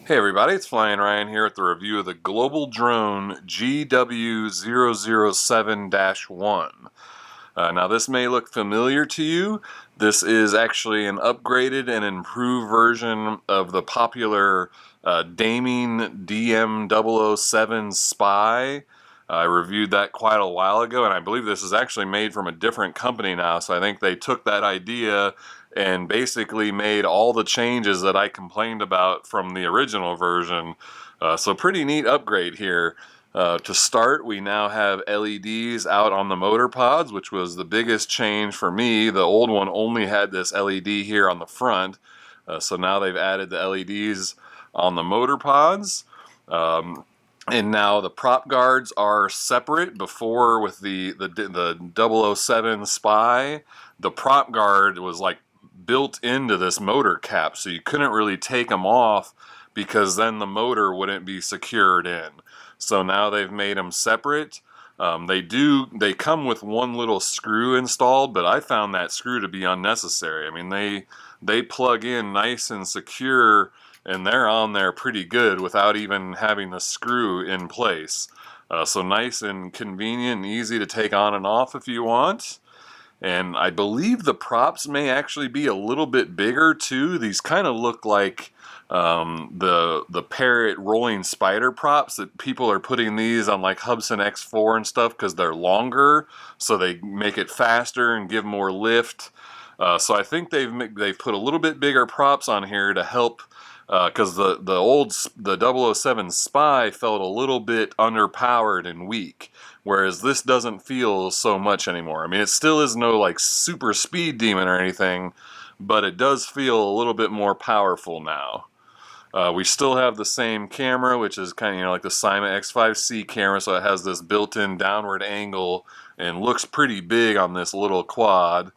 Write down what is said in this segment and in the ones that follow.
Hey everybody, it's Flyin Ryan here with the review of the global drone GW007-1. Now this may look familiar to you. This is actually an upgraded and improved version of the popular Daming DM007 Spy. I reviewed that quite a while ago, and I believe this is actually made from a different company now, so I think they took that idea and basically made all the changes that I complained about from the original version. So pretty neat upgrade here. To start, we now have LEDs out on the motor pods, which was the biggest change for me. The old one only had this LED here on the front, so now they've added the LEDs on the motor pods. And now the prop guards are separate. Before, with the 007 Spy, the prop guard was like built into this motor cap, so you couldn't really take them off because then the motor wouldn't be secured in. So now they've made them separate. They come with one little screw installed, but I found that screw to be unnecessary. I mean, they plug in nice and secure, and they're on there pretty good without even having the screw in place. So nice and convenient and easy to take on and off if you want. And I believe the props may actually be a little bit bigger too. These kind of look like the Parrot rolling spider props that people are putting these on like Hubsan X4 and stuff because they're longer, so they make it faster and give more lift. So I think they've put a little bit bigger props on here to help, because the 007 Spy felt a little bit underpowered and weak, whereas this doesn't feel so much anymore. I mean, it still is no like super speed demon or anything, but it does feel a little bit more powerful now. We still have the same camera, which is kind of like the Cyma X5C camera, so it has this built-in downward angle and looks pretty big on this little quad.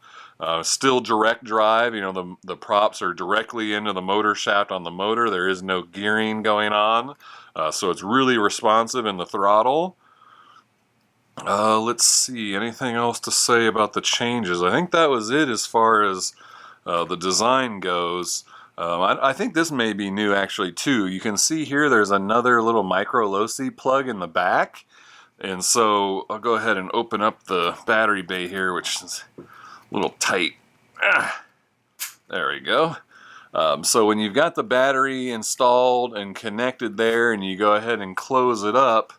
Still direct drive, the props are directly into the motor shaft on the motor. There is no gearing going on, so it's really responsive in the throttle. Let's see, anything else to say about the changes? I think that was it as far as the design goes. I think this may be new actually too. You can see here there's another little micro low-C plug in the back, and so I'll go ahead and open up the battery bay here, which is a little tight. There we go. So when you've got the battery installed and connected there and you go ahead and close it up,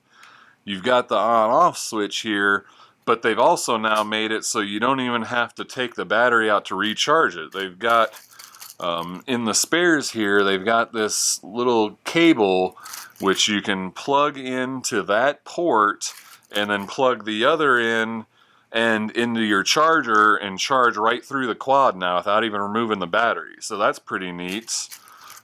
you've got the on-off switch here, but they've also now made it so you don't even have to take the battery out to recharge it. They've got, in the spares here, they've got this little cable which you can plug into that port and then plug the other in and into your charger and charge right through the quad now without even removing the battery. So that's pretty neat.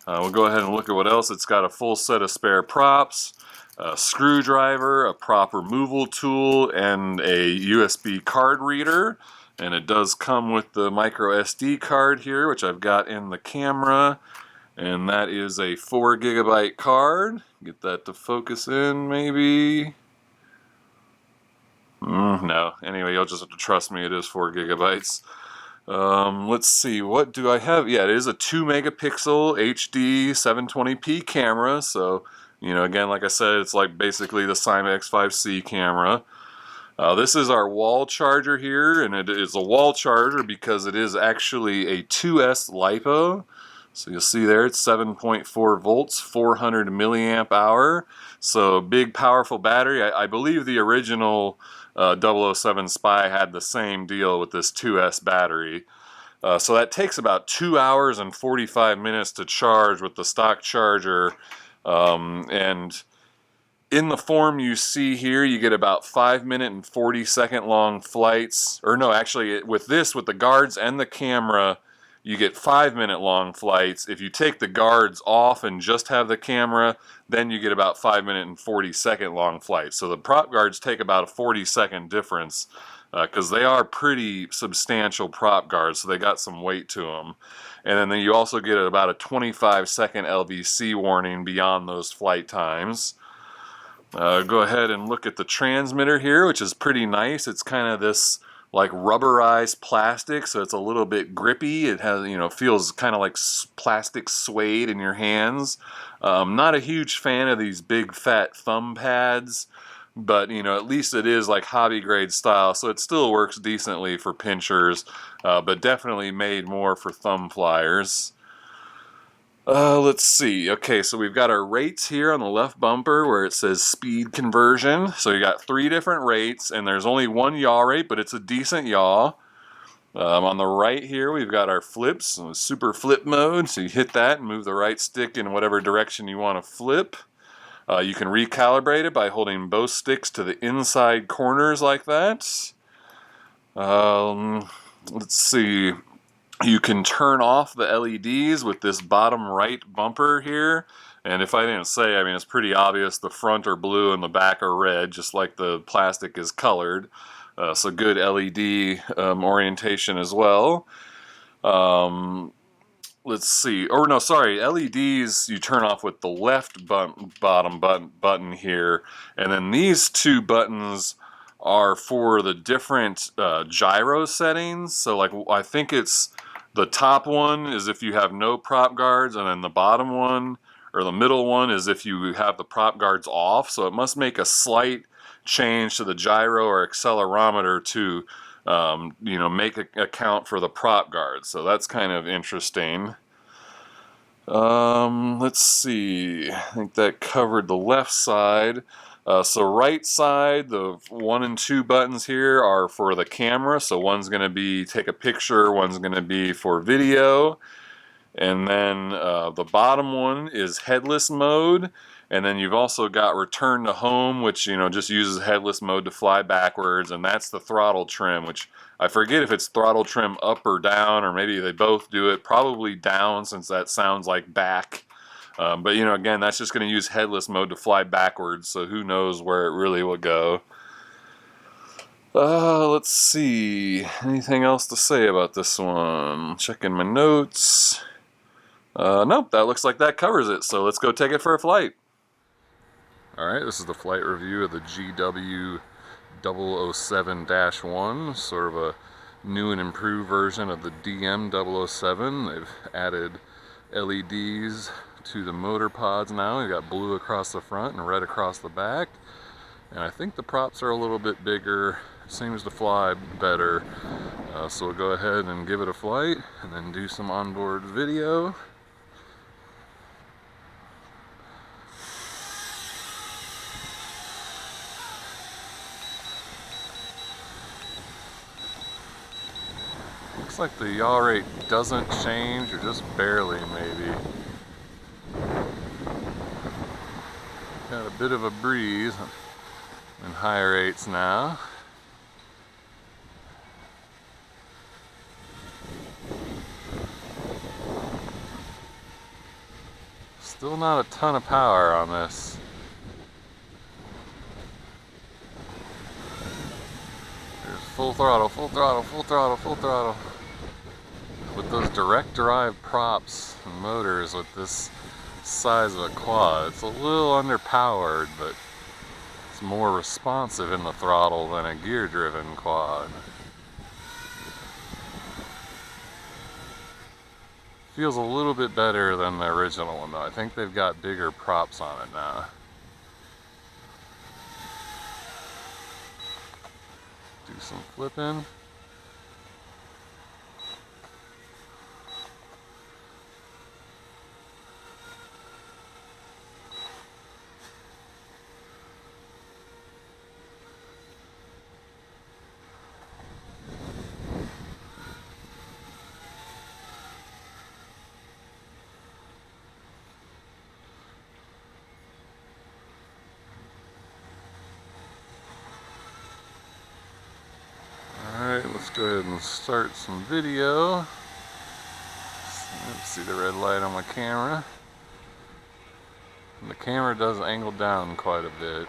We'll go ahead and look at what else. It's got a full set of spare props, a screwdriver, a prop removal tool, and a USB card reader. And it does come with the micro SD card here, which I've got in the camera. And that is a 4 GB card. Get that to focus in, maybe. No. Anyway, you'll just have to trust me. It is 4 GB. Let's see. What do I have? Yeah, it is a 2 megapixel HD 720p camera. So, again, like I said, it's like basically the Cyma X5C camera. This is our wall charger here, and it is a wall charger because it is actually a 2S LiPo. So you'll see there it's 7.4 volts, 400 milliamp hour. So big, powerful battery. I believe the original 007 Spy had the same deal with this 2S battery. So that takes about 2 hours and 45 minutes to charge with the stock charger. And in the form you see here, you get about 5-minute and 40-second long flights. Or no, actually, with the guards and the camera, you get 5-minute long flights. If you take the guards off and just have the camera, then you get about 5-minute and 40-second long flights. So the prop guards take about a 40-second difference because they are pretty substantial prop guards, so they got some weight to them. And then you also get about a 25-second LVC warning beyond those flight times. Go ahead and look at the transmitter here, which is pretty nice. It's kind of this like rubberized plastic, so it's a little bit grippy. It has, you know, feels kind of like plastic suede in your hands. Not a huge fan of these big fat thumb pads, but you know, at least it is like hobby grade style, so it still works decently for pinchers, but definitely made more for thumb flyers. Let's see. Okay, so we've got our rates here on the left bumper where it says speed conversion. So you got 3 different rates, and there's only one yaw rate, but it's a decent yaw. On the right here, we've got our flips, super flip mode. So you hit that and move the right stick in whatever direction you want to flip. You can recalibrate it by holding both sticks to the inside corners like that. Let's see. You can turn off the LEDs with this bottom right bumper here. And if I didn't say, I mean, it's pretty obvious. The front are blue and the back are red, just like the plastic is colored. So good LED orientation as well. Let's see. Or no, sorry. LEDs you turn off with the left bottom button here. And then these 2 buttons are for the different gyro settings. So like I think it's the top one is if you have no prop guards, and then the bottom one or the middle one is if you have the prop guards off. So it must make a slight change to the gyro or accelerometer to you know, make account for the prop guards. So that's kind of interesting. Let's see. I think that covered the left side. So right side, the 1 and 2 buttons here are for the camera. So one's going to be take a picture, one's going to be for video. And then the bottom one is headless mode. And then you've also got return to home, which, you know, just uses headless mode to fly backwards. And that's the throttle trim, which I forget if it's throttle trim up or down, or maybe they both do it. Probably down, since that sounds like back. But, you know, again, that's just going to use headless mode to fly backwards. So who knows where it really will go. Let's see. Anything else to say about this one? Checking my notes. Nope, that looks like that covers it, so let's go take it for a flight. Alright, this is the flight review of the GW007-1, sort of a new and improved version of the DM007. They've added LEDs to the motor pods now. We've got blue across the front and red across the back. And I think the props are a little bit bigger. Seems to fly better. So we'll go ahead and give it a flight and then do some onboard video. Looks like the yaw rate doesn't change, or just barely maybe. Got a bit of a breeze in higher rates now. Still not a ton of power on this. There's full throttle, full throttle, full throttle, full throttle. With those direct drive props and motors with this size of a quad, it's a little underpowered, but it's more responsive in the throttle than a gear-driven quad. Feels a little bit better than the original one though. I think they've got bigger props on it now. Do some flipping. Let's go ahead and start some video. Let's see the red light on my camera. And the camera does angle down quite a bit.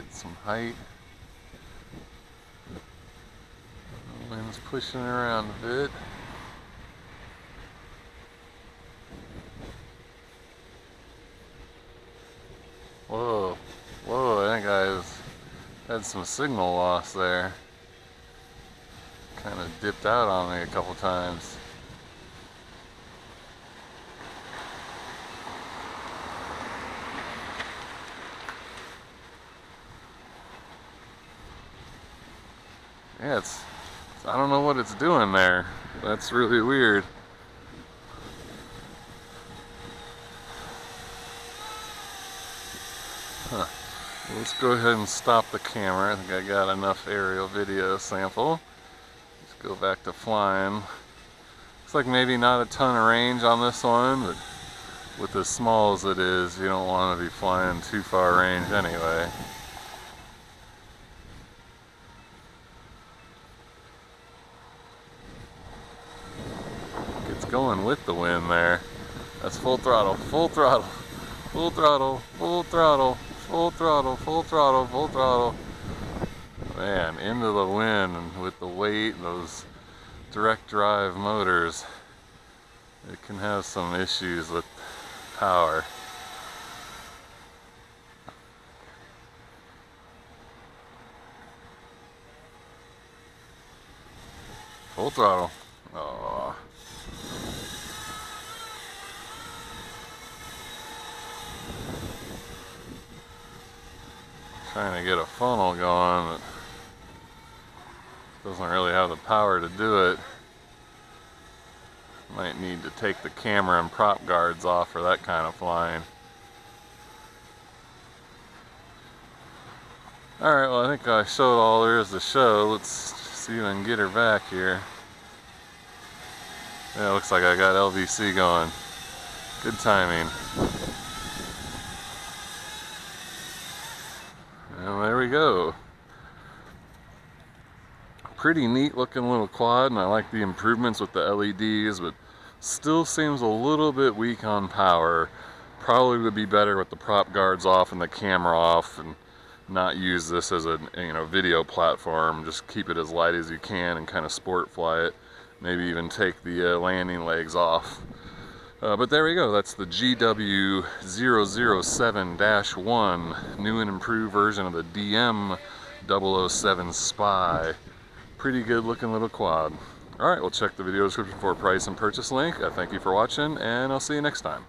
Get some height. The wind's pushing around a bit. Whoa, whoa, I think I had some signal loss there. Kind of dipped out on me a couple times. Yeah, I don't know what it's doing there. That's really weird. Huh. Let's go ahead and stop the camera. I think I got enough aerial video sample. Let's go back to flying. Looks like maybe not a ton of range on this one, but with as small as it is, you don't want to be flying too far range anyway. It's going with the wind there. That's full throttle, full throttle, full throttle, full throttle, full throttle, full throttle, full throttle. Man, into the wind, and with the weight and those direct drive motors, it can have some issues with power. Full throttle. Oh. Trying to get a funnel going, but doesn't really have the power to do it. Might need to take the camera and prop guards off for that kind of flying. Alright, well I think I showed all there is to show. Let's see if I can get her back here. Yeah, it looks like I got LVC going. Good timing. And there we go. Pretty neat looking little quad, and I like the improvements with the LEDs, but still seems a little bit weak on power. Probably would be better with the prop guards off and the camera off, and not use this as a video platform. Just keep it as light as you can and kind of sport fly it. Maybe even take the landing legs off. But there we go, that's the GW007-1, new and improved version of the DM007 Spy. Pretty good looking little quad. Alright, we'll check the video description for a price and purchase link. Thank you for watching, and I'll see you next time.